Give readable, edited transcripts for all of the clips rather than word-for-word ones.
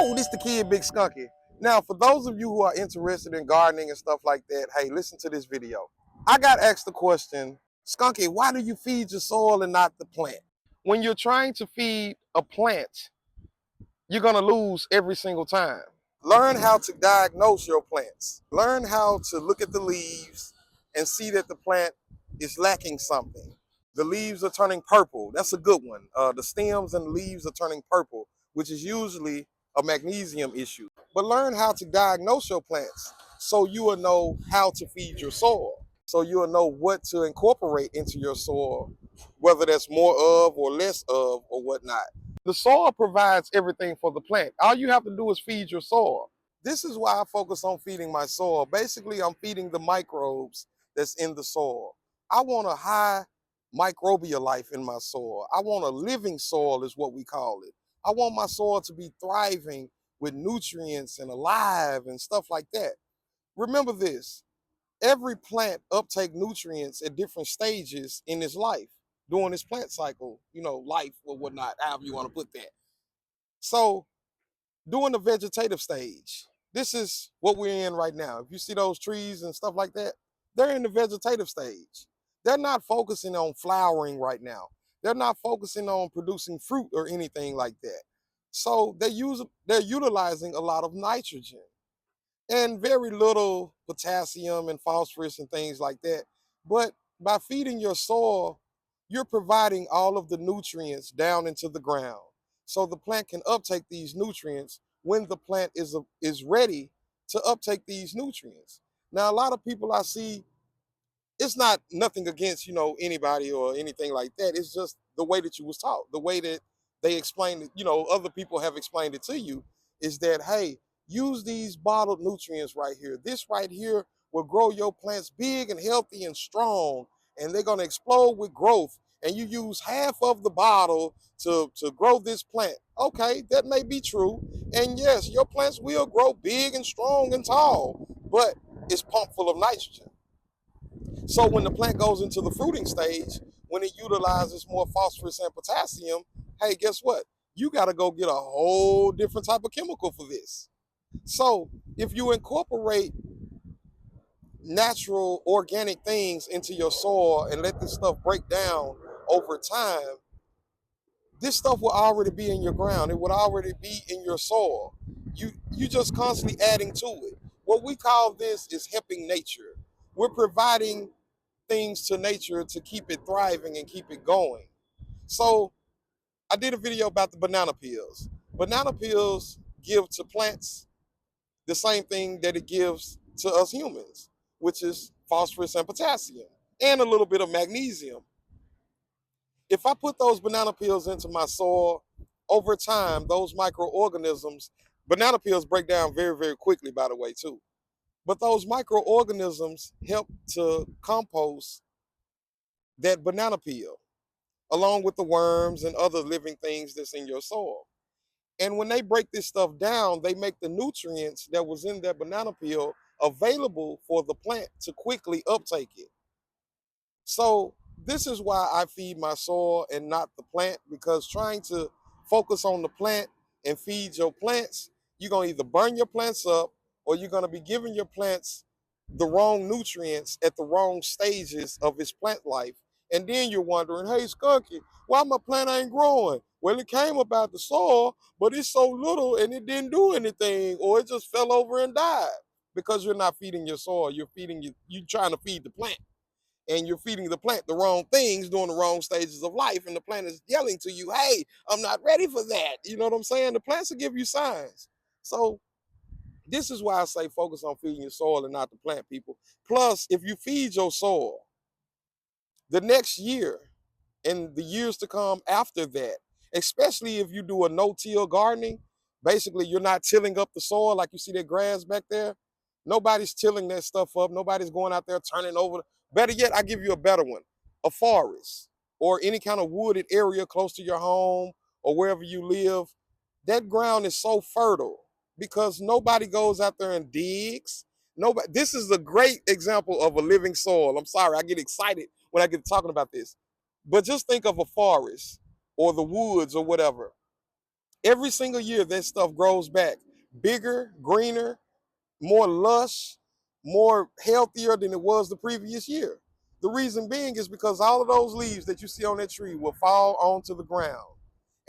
Yo, this the kid, Big Skunky. Now, for those of you who are interested in gardening and stuff like that, hey, listen to this video. I got asked the question, Skunky, why do you feed your soil and not the plant? When you're trying to feed a plant, you're gonna lose every single time. Learn how to diagnose your plants. Learn how to look at the leaves and see that the plant is lacking something. The leaves are turning purple. That's a good one. The stems and leaves are turning purple, which is usually a magnesium issue. But learn how to diagnose your plants so you will know how to feed your soil. So you will know what to incorporate into your soil, whether that's more of or less of or whatnot. The soil provides everything for the plant. All you have to do is feed your soil. This is why I focus on feeding my soil. Basically, I'm feeding the microbes that's in the soil. I want a high microbial life in my soil. I want a living soil is what we call it. I want my soil to be thriving with nutrients and alive and stuff like that. Remember this, every plant uptake nutrients at different stages in its life, during its plant cycle, life or whatnot, however you want to put that. So during the vegetative stage, this is what we're in right now. If you see those trees and stuff like that, they're in the vegetative stage. They're not focusing on flowering right now. They're not focusing on producing fruit or anything like that. So they're utilizing a lot of nitrogen and very little potassium and phosphorus and things like that. But by feeding your soil, you're providing all of the nutrients down into the ground. So the plant can uptake these nutrients when the plant is ready to uptake these nutrients. Now, a lot of people I see, it's not nothing against, anybody or anything like that. It's just the way that you was taught, the way that they explained it, other people have explained it to you, is that, hey, use these bottled nutrients right here. This right here will grow your plants big and healthy and strong, and they're going to explode with growth. And you use half of the bottle to grow this plant. Okay, that may be true. And yes, your plants will grow big and strong and tall, but it's pumped full of nitrogen. So when the plant goes into the fruiting stage, when it utilizes more phosphorus and potassium, hey, guess what? You got to go get a whole different type of chemical for this. So if you incorporate natural organic things into your soil and let this stuff break down over time, this stuff will already be in your ground. It would already be in your soil. You just constantly adding to it. What we call this is helping nature. We're providing things to nature to keep it thriving and keep it going. So I did a video about the banana peels. Banana peels give to plants the same thing that it gives to us humans, which is phosphorus and potassium and a little bit of magnesium. If I put those banana peels into my soil, over time, those microorganisms, banana peels break down very, very quickly, by the way, too. But those microorganisms help to compost that banana peel, along with the worms and other living things that's in your soil. And when they break this stuff down, they make the nutrients that was in that banana peel available for the plant to quickly uptake it. So this is why I feed my soil and not the plant, because trying to focus on the plant and feed your plants, you're going to either burn your plants up or you're going to be giving your plants the wrong nutrients at the wrong stages of its plant life. And then you're wondering, hey, Skunky, why my plant ain't growing? Well, it came about the soil, but it's so little and it didn't do anything, or it just fell over and died because you're not feeding your soil. You're trying to feed the plant, and you're feeding the plant the wrong things during the wrong stages of life, and the plant is yelling to you, hey, I'm not ready for that. You know what I'm saying? The plants will give you signs. So this is why I say focus on feeding your soil and not the plant, people. Plus, if you feed your soil, the next year and the years to come after that, especially if you do a no-till gardening, basically you're not tilling up the soil like you see that grass back there. Nobody's tilling that stuff up. Nobody's going out there turning over. Better yet, I give you a better one, a forest or any kind of wooded area close to your home or wherever you live. That ground is so fertile because nobody goes out there and digs. Nobody. This is a great example of a living soil. I'm sorry, I get excited when I get talking about this. But just think of a forest or the woods or whatever. Every single year, that stuff grows back bigger, greener, more lush, more healthier than it was the previous year. The reason being is because all of those leaves that you see on that tree will fall onto the ground,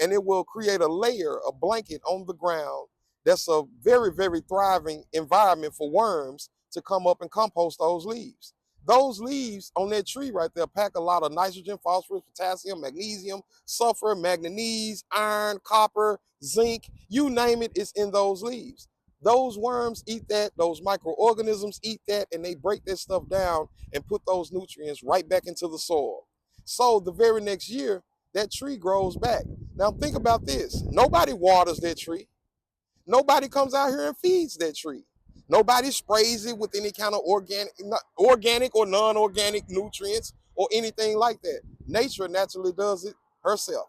and it will create a layer, a blanket on the ground that's a very, very thriving environment for worms to come up and compost those leaves. Those leaves on that tree right there pack a lot of nitrogen, phosphorus, potassium, magnesium, sulfur, manganese, iron, copper, zinc, you name it, it's in those leaves. Those worms eat that, those microorganisms eat that, and they break that stuff down and put those nutrients right back into the soil. So the very next year, that tree grows back. Now think about this. Nobody waters that tree. Nobody comes out here and feeds that tree. Nobody sprays it with any kind of organic or non-organic nutrients or anything like that. Nature naturally does it herself.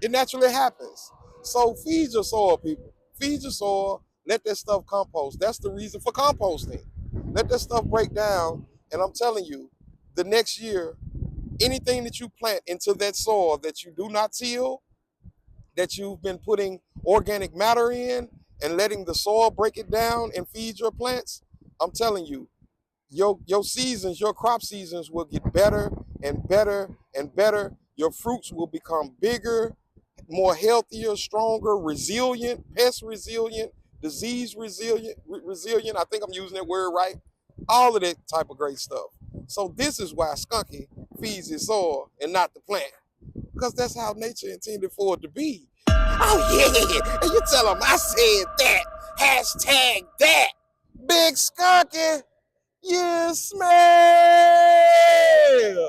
It naturally happens. So feed your soil, people. Feed your soil. Let that stuff compost. That's the reason for composting. Let that stuff break down. And I'm telling you, the next year, anything that you plant into that soil that you do not till, that you've been putting organic matter in and letting the soil break it down and feed your plants, I'm telling you, your seasons, your crop seasons will get better and better and better. Your fruits will become bigger, more healthier, stronger, resilient, pest resilient, disease resilient. I think I'm using that word right. All of that type of great stuff. So this is why Skunky feeds his soil and not the plant, because that's how nature intended for it to be. Oh yeah, and you tell them I said that. Hashtag that. Big Skunky. You smell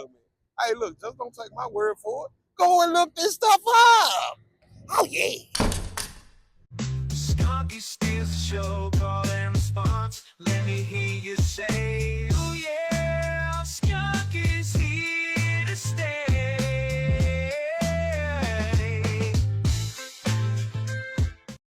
me. Hey, look, just don't take my word for it. Go and look this stuff up. Oh, yeah. Skunky steals the show, call and response. Let me hear you say